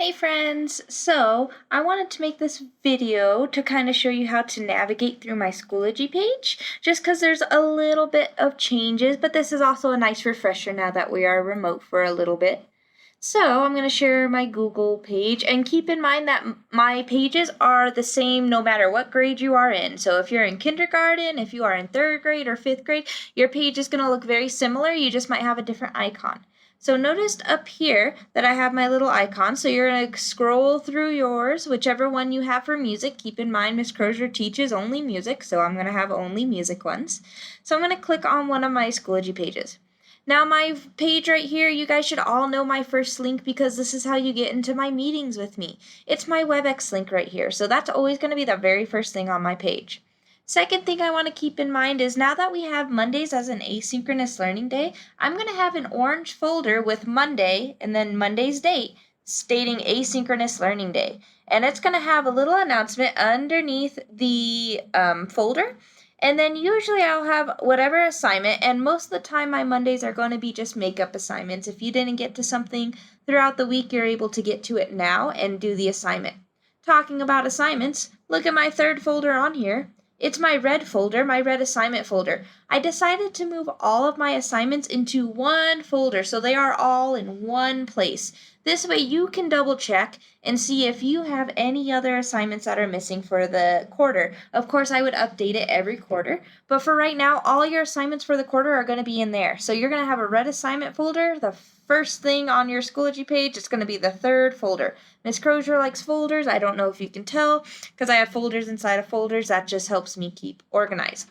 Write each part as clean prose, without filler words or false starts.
Hey friends! So, I wanted to make this video to kind of show you how to navigate through my Schoology page, just because there's a little bit of changes, but this is also a nice refresher now that we are remote for a little bit. So, I'm going to share my Google page, and keep in mind that my pages are the same no matter what grade you are in. So, if you're in kindergarten, if you are in 3rd grade or 5th grade, your page is going to look very similar, you just might have a different icon. So notice up here that I have my little icon. So you're going to scroll through yours, whichever one you have for music. Keep in mind Miss Crozier teaches only music, so I'm going to have only music ones. So I'm going to click on one of my Schoology pages. Now my page right here, you guys should all know my first link because this is how you get into my meetings with me. It's my WebEx link right here. So that's always going to be the very first thing on my page. Second thing I want to keep in mind is now that we have Mondays as an asynchronous learning day, I'm going to have an orange folder with Monday and then Monday's date stating asynchronous learning day. And it's going to have a little announcement underneath the folder. And then usually I'll have whatever assignment, and most of the time my Mondays are going to be just makeup assignments. If you didn't get to something throughout the week, you're able to get to it now and do the assignment. Talking about assignments, look at my third folder on here. It's my red folder, my red assignment folder. I decided to move all of my assignments into one folder so they are all in one place. This way you can double check and see if you have any other assignments that are missing for the quarter. Of course, I would update it every quarter, but for right now, all your assignments for the quarter are going to be in there. So you're going to have a red assignment folder. The first thing on your Schoology page, it's going to be the third folder. Miss Crozier likes folders. I don't know if you can tell because I have folders inside of folders. That just helps me keep organized.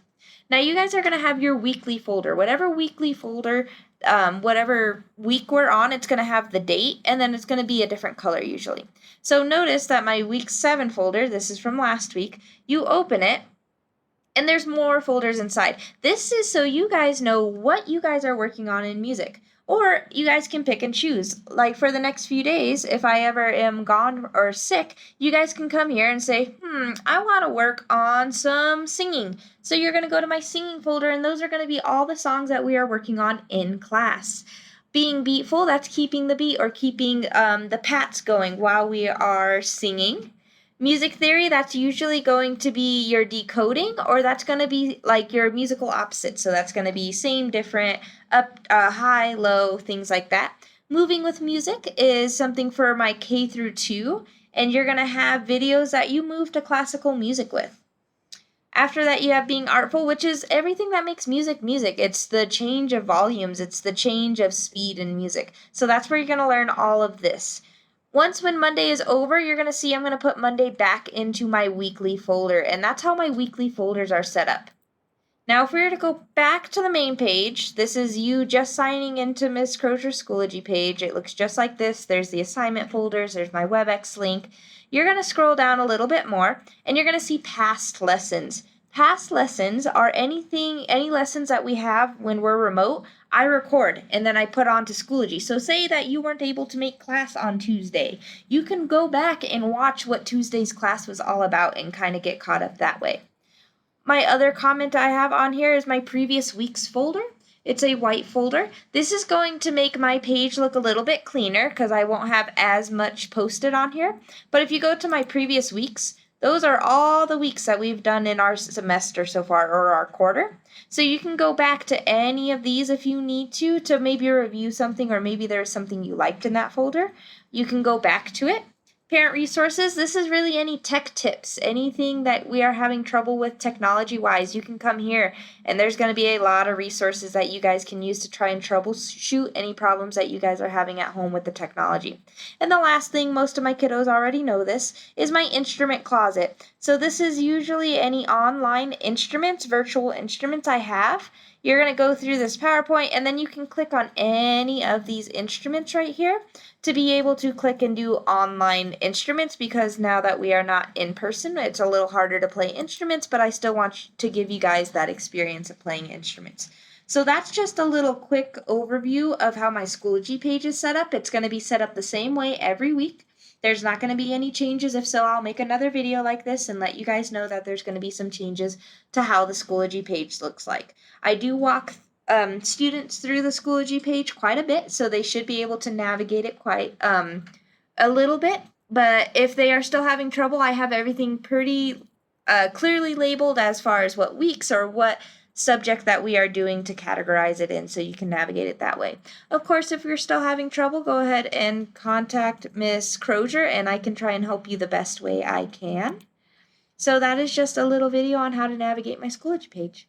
Now you guys are going to have your weekly folder. Whatever weekly folder, whatever week we're on, it's going to have the date, and then it's going to be a different color usually. So notice that my week 7 folder, this is from last week, you open it, and there's more folders inside. This is so you guys know what you guys are working on in music. Or you guys can pick and choose. Like for the next few days, if I ever am gone or sick, you guys can come here and say, I want to work on some singing. So you're going to go to my singing folder, and those are going to be all the songs that we are working on in class. Being beatful, that's keeping the beat or keeping the pats going while we are singing. Music theory, that's usually going to be your decoding, or that's going to be like your musical opposite. So that's going to be same, different, up, high, low, things like that. Moving with music is something for my K through 2, and you're going to have videos that you move to classical music with. After that, you have being artful, which is everything that makes music music. It's the change of volumes, it's the change of speed in music. So that's where you're going to learn all of this. Once when Monday is over, you're going to see I'm going to put Monday back into my weekly folder, and that's how my weekly folders are set up. Now, if we were to go back to the main page, this is you just signing into Miss Crozier's Schoology page. It looks just like this. There's the assignment folders. There's my WebEx link. You're going to scroll down a little bit more, and you're going to see past lessons. Past lessons are any lessons that we have when we're remote, I record, and then I put onto Schoology. So say that you weren't able to make class on Tuesday. You can go back and watch what Tuesday's class was all about and kind of get caught up that way. My other comment I have on here is my previous week's folder. It's a white folder. This is going to make my page look a little bit cleaner because I won't have as much posted on here. But if you go to my previous weeks, those are all the weeks that we've done in our semester so far, or our quarter. So you can go back to any of these if you need to maybe review something, or maybe there's something you liked in that folder. You can go back to it. Parent resources, this is really any tech tips, anything that we are having trouble with technology-wise, you can come here, and there's going to be a lot of resources that you guys can use to try and troubleshoot any problems that you guys are having at home with the technology. And the last thing, most of my kiddos already know this, is my instrument closet. So this is usually any online instruments, virtual instruments I have. You're going to go through this PowerPoint, and then you can click on any of these instruments right here to be able to click and do online instruments, because now that we are not in person, it's a little harder to play instruments, but I still want to give you guys that experience of playing instruments. So that's just a little quick overview of how my Schoology page is set up. It's going to be set up the same way every week. There's not going to be any changes. If so, I'll make another video like this and let you guys know that there's going to be some changes to how the Schoology page looks like. I do walk students through the Schoology page quite a bit, so they should be able to navigate it quite a little bit, but if they are still having trouble, I have everything pretty clearly labeled as far as what weeks or what subject that we are doing to categorize it in so you can navigate it that way. Of course, if you're still having trouble, go ahead and contact Miss Crozier and I can try and help you the best way I can. So that is just a little video on how to navigate my Schoology page.